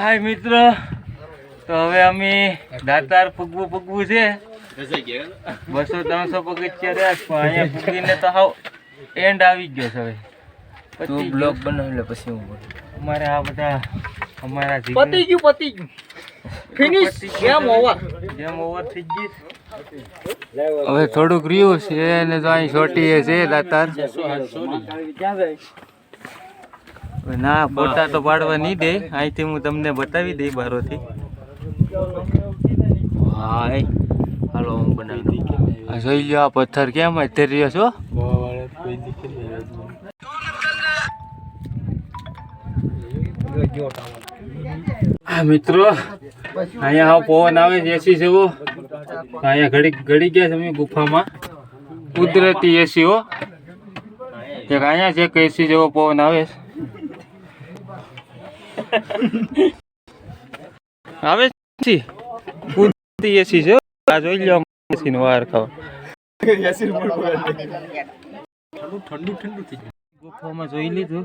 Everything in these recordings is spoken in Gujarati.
હાય મિત્રો, તો હવે અમે દાતાર ફૂગવું છે. 200-300 પગથિયા રહ્યા પણ અહીંયા ફૂગીને તો હાવ એન્ડ આવી ગયો છે. હવે તું બ્લોગ બનાવી લે પછી હું બોલું. અમારે આ બધા અમારા પતી ગયું ફિનિશ ગેમ ઓવર થઈ ગઈ. હવે થોડુંક રહ્યું છે ને તો અહીં છોટી છે દાતાર. ના ફોટા તો પાડવા નહીં દે, અહીંથી હું તમને બતાવી દઈ બારોથી. હા હાલો હું બનાવી દઈ. જોઈ લો આ પથ્થર કેમ અત્યારે રહ્યો છો. હા મિત્રો, અહીંયા હાવ પવન આવે છે એસી જેવો. અહીંયા ઘડી ગયા છે અમે ગુફામાં. કુદરતી એસી હો. એક અહીંયા છે કે એસી જેવો પવન આવે છે. આવે છે કુદરતી એસી છે. આ જોઈ લો એસી નો વાર ખાવ. ઠંડુ થઈ ગયું. ગુફામાં જોઈ લીધું,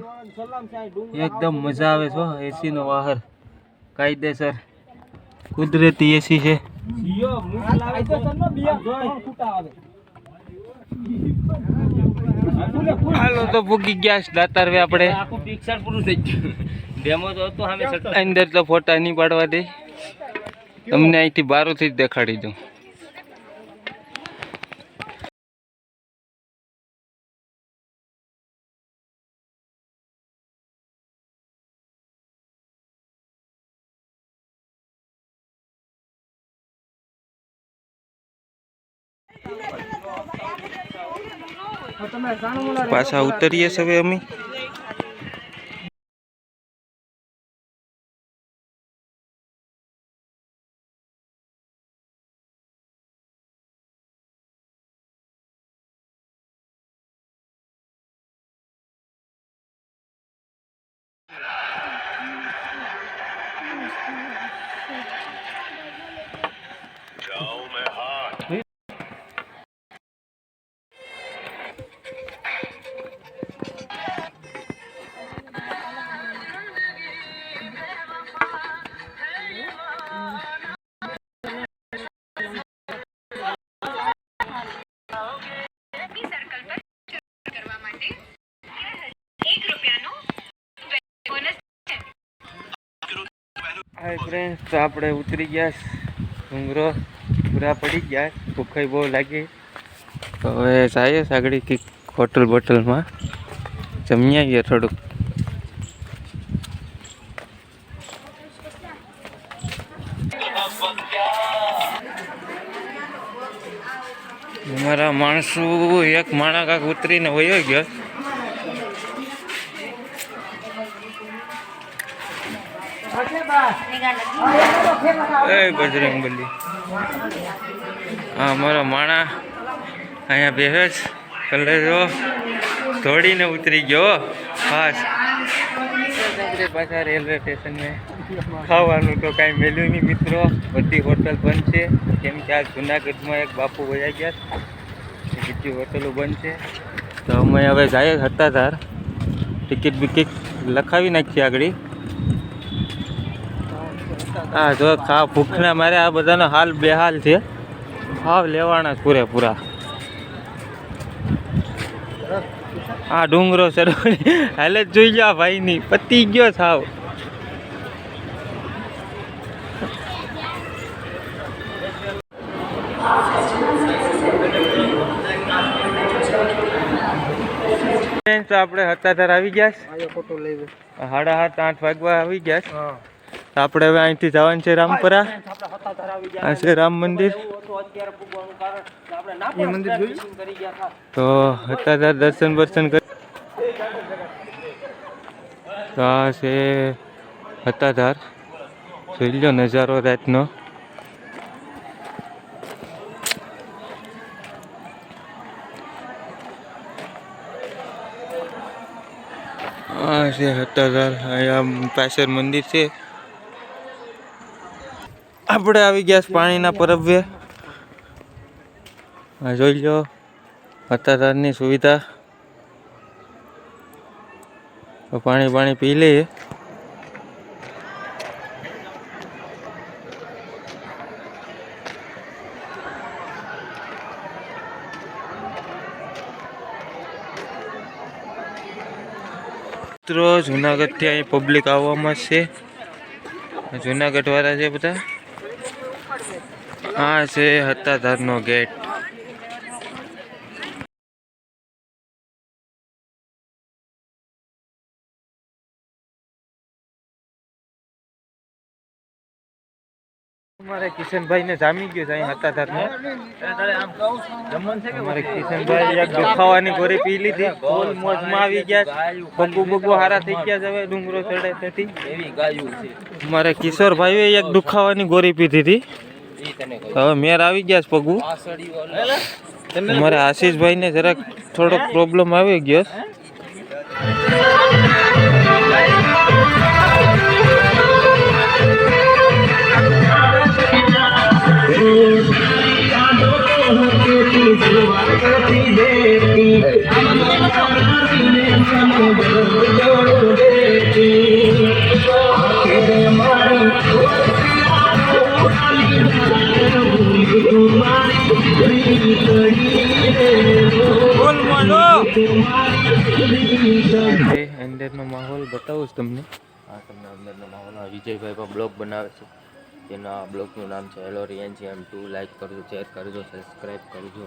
એકદમ મજા આવે છે. એસી નો વાહર કાયદેસર કુદરતી એસી છે. હાલો તો ભૂગી ગયા દાતાર વે આપણે. પિક્ચર પૂરું થઈ ગયું. ડેમો તો હતો અંદર તો ફોટા નહીં પાડવા દે. તમને અહીંથી બારોથી જ દેખાડી દઉં. પાછા ઉતરીએ હવે અમે. હાય ફ્રેન્ડ્સ, તો આપણે ઉતરી ગયા. ડુંગરો પૂરા પડી ગયા. ભૂખાઈ બહુ લાગી. તો હવે જઈએ આગળ કંઈક હોટલમાં જમી આવીએ થોડુંક. અમારા માણસો એક માણા કાંક ઉતરીને વયો ગયો. બજરંગબલી, હા મારો માણા અહીંયા બેસે જ કલર દોડીને ઉતરી ગયો. ખાસ પાછા રેલવે સ્ટેશને ખાવાનું તો કાંઈ મેલ્યું નહીં મિત્રો. બધી હોટલ બંધ છે, કેમ કે આ જુનાગઢમાં એક બાપુ વયા ગયા, બીજી હોટલો બંધ છે. તો અમે હવે જાય હતા ટિકિટ બિકિટ લખાવી નાખીએ આગળ. હા જો ભૂખના મારે આ બધાનો હાલ બેહાલ છે. હાવ લેવાના પૂરેપૂરા. હા ડુંગરો સરોવર હાલે જ જોઈ લો ભાઈ ની પતી ગયો સાવ. આપણે હતાધાર આવી ગયા. 7:30-8 વાગવા આવી ગયા. આપણે હવે અહીંથી જવાનું છે રામપરા. આ છે રામ મંદિર. તો હતાધાર દર્શન કરી. તો આ છે હતાધાર. જોઈ લો નજારો રાતનો. આ છે હતાધાર. અહીંયા પાછળ મંદિર છે. આપણે આવી ગયા પાણીના પરબે. જોઈ લો હતાધારની સુવિધા. પાણી પી લઈએ. મિત્રો જુનાગઢથી અહીં પબ્લિક આવવામાં છે. જુનાગઢ વાળા છે બધા. આ છે હતાધારનો ગેટ. અમારે કિશનભાઈ ને જામી ગયો છે અહીં હતાધારનો. અમારે કિશનભાઈ એક દુખાવાની ગોળી પી લીધી, ફૂલ મોજમાં આવી ગયા. પગુ બગુ હારા થઈ ગયા છે હવે ડુંગરો ચડે તેથી. અમારે કિશોરભાઈએ એક દુખાવાની ગોળી પીધી હતી, હવે મેર આવી ગયા છે પગુ. અમારે આશીષભાઈ ને જરાક થોડોક પ્રોબ્લેમ આવી ગયો. અંદરનો માહોલ બતાવું છું તમને. તમને અંદરનો માહોલ વિજયભાઈ પણ બ્લોગ બનાવે છે. તેના બ્લોગનું નામ છે હેલોરિયન GM2. લાઈક કરજો, શેર કરજો, સબસ્ક્રાઈબ કરજો.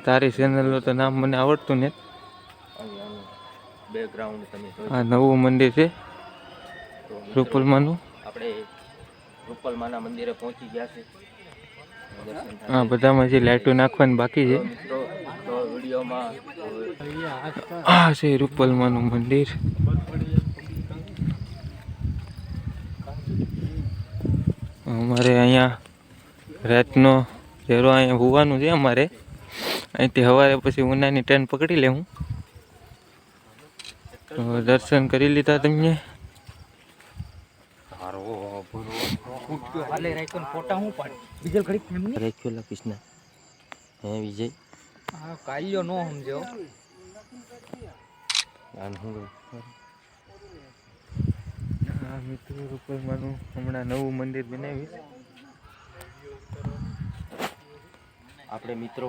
તારી ચેનલનું તો નામ મને આવડતું ને. બેકગ્રાઉન્ડ તમે આ નવું મંદિર છે રૂપલમાનું. આપણે રૂપલમાના મંદિરે પહોંચી ગયા છે. હા, બધામાં જે લાઈટો નાખવાની બાકી છે. આ છે રૂપલમાનું મંદિર. અમારે અહીંયા રાતનો જરો અહીંયા હોવાનું છે. અમારે અહીંથી સવારે પછી ઉનાની ટ્રેન પકડી લે. હું તો દર્શન કરી લીધા તમને. કૃષ્ણ હે વિજય કાલ્યો નો સમજો. મિત્રો રૂપલમાનું હમણાં નવું મંદિર બનાવ્યું આપણે મિત્રો.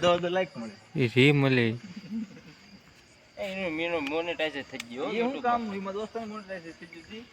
દો લાઈક મળે એ રી મળે એનું મોનેટાઈઝ થઈ ગયો. એ હું કામ દોસ્તો મોનેટાઈઝ થઈ ગયું.